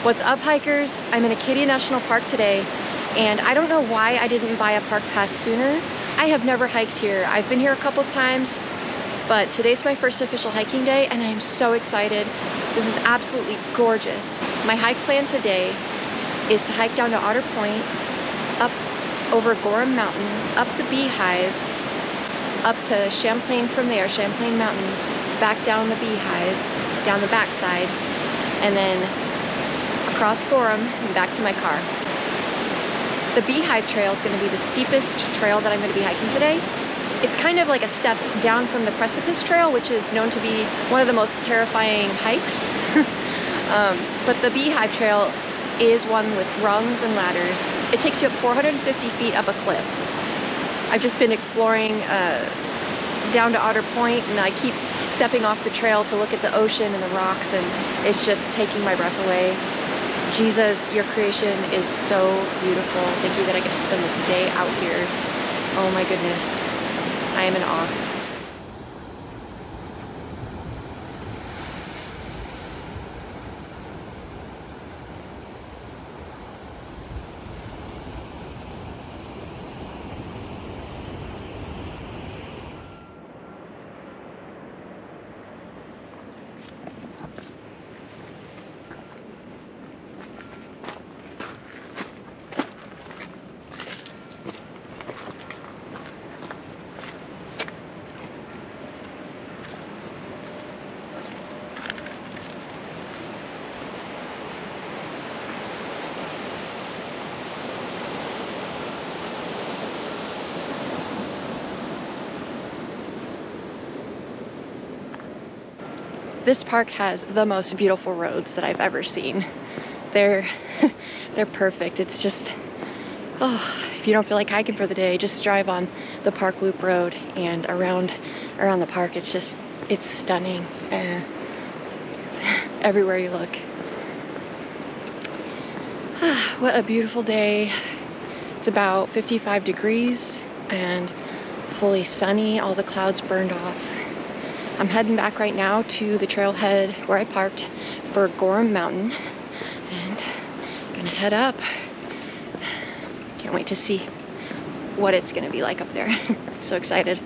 What's up, hikers? I'm in Acadia National Park today, and I don't know why I didn't buy a park pass sooner. I have never hiked here. I've been here a couple times, but today's my first official hiking day, and I am so excited. This is absolutely gorgeous. My hike plan today is to hike down to Otter Point, up over Gorham Mountain, up the Beehive, up to Champlain from there, Champlain Mountain, back down the Beehive, down the backside, and then across Gorham and back to my car. The Beehive Trail is going to be the steepest trail that I'm going to be hiking today. It's kind of like a step down from the Precipice Trail, which is known to be one of the most terrifying hikes. But the Beehive Trail is one with rungs and ladders. It takes you up 450 feet up a cliff. I've just been exploring down to Otter Point, and I keep stepping off the trail to look at the ocean and the rocks, and it's just taking my breath away. Jesus, your creation is so beautiful. Thank you that I get to spend this day out here. Oh my goodness, I am in awe. This park has the most beautiful roads that I've ever seen. They're perfect. It's just, oh, if you don't feel like hiking for the day, just drive on the Park Loop Road and around the park. It's stunning everywhere you look. What a beautiful day. It's about 55 degrees and fully sunny. All the clouds burned off. I'm heading back right now to the trailhead where I parked for Gorham Mountain, and gonna head up. Can't wait to see what it's gonna be like up there. So excited.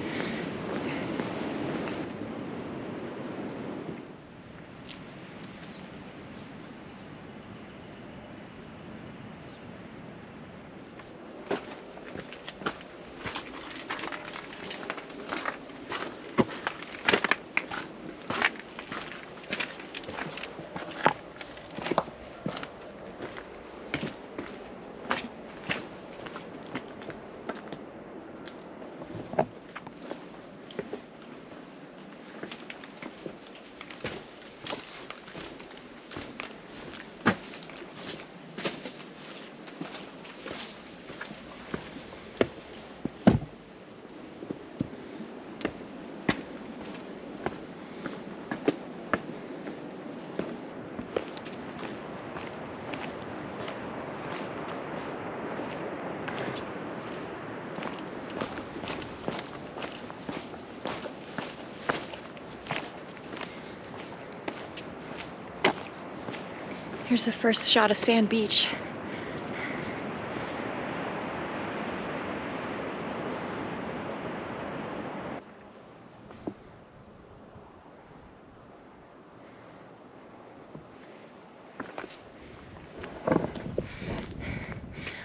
Here's the first shot of Sand Beach.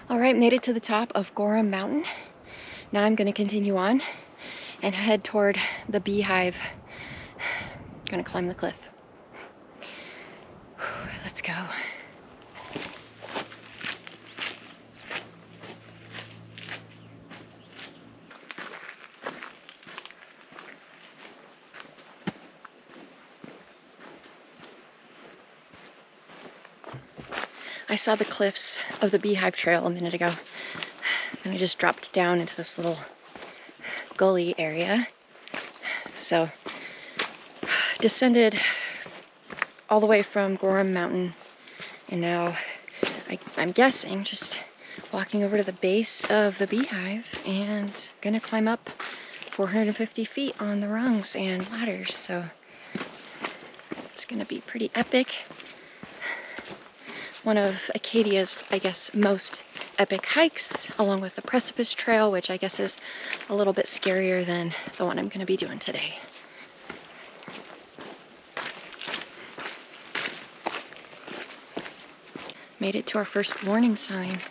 All right, made it to the top of Gorham Mountain. Now I'm gonna continue on and head toward the Beehive. Gonna climb the cliff. Let's go. I saw the cliffs of the Beehive Trail a minute ago, and I just dropped down into this little gully area. So, descended all the way from Gorham Mountain, and now I'm guessing just walking over to the base of the Beehive and gonna climb up 450 feet on the rungs and ladders. So it's gonna be pretty epic. one of Acadia's, I guess, most epic hikes, along with the Precipice Trail, which I guess is a little bit scarier than the one I'm going to be doing today. Made it to our first warning sign.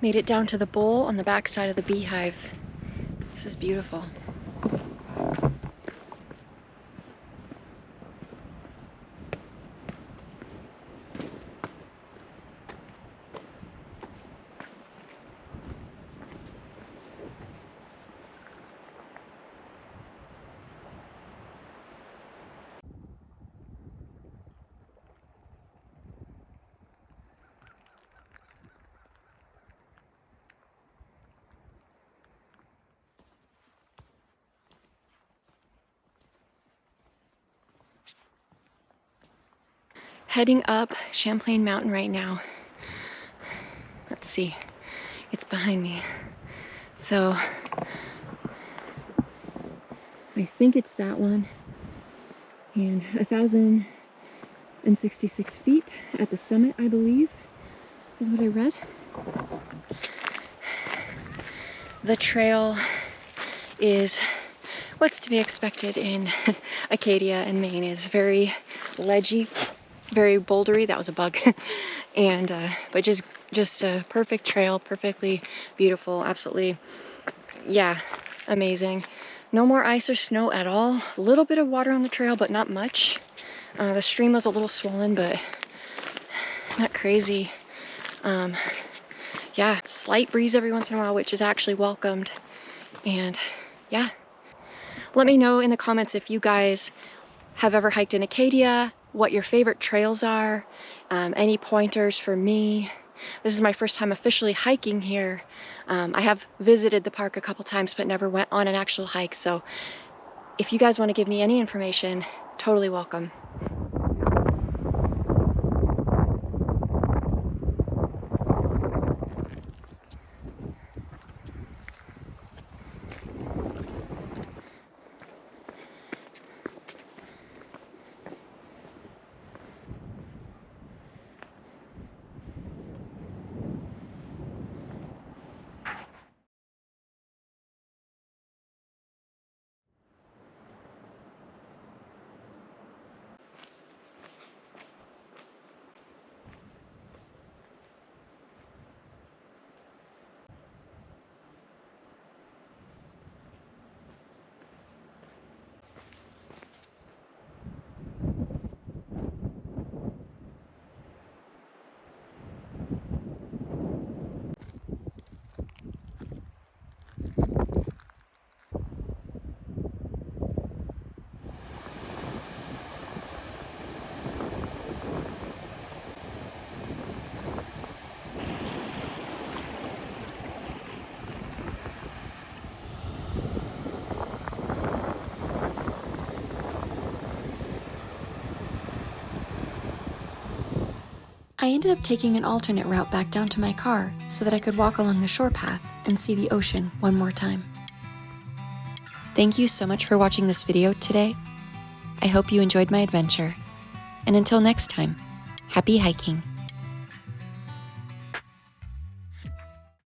Made it down to the bowl on the back side of the Beehive. This is beautiful. Heading up Champlain Mountain right now. Let's see, it's behind me. So I think it's that one. And 1,066 feet at the summit, I believe, is what I read. The trail is what's to be expected in Acadia and Maine. Is very ledgy, very bouldery. That was a bug. And but just a perfect trail, perfectly beautiful, absolutely, yeah, amazing. No more ice or snow at all. A little bit of water on the trail, but not much. The stream was a little swollen, but not crazy. Yeah, slight breeze every once in a while, which is actually welcomed. And yeah, let me know in the comments if you guys have ever hiked in Acadia, what your favorite trails are, any pointers for me. This is my first time officially hiking here. I have visited the park a couple times, but never went on an actual hike. So if you guys want to give me any information, totally welcome. I ended up taking an alternate route back down to my car so that I could walk along the shore path and see the ocean one more time. Thank you so much for watching this video today. I hope you enjoyed my adventure. And until next time, happy hiking.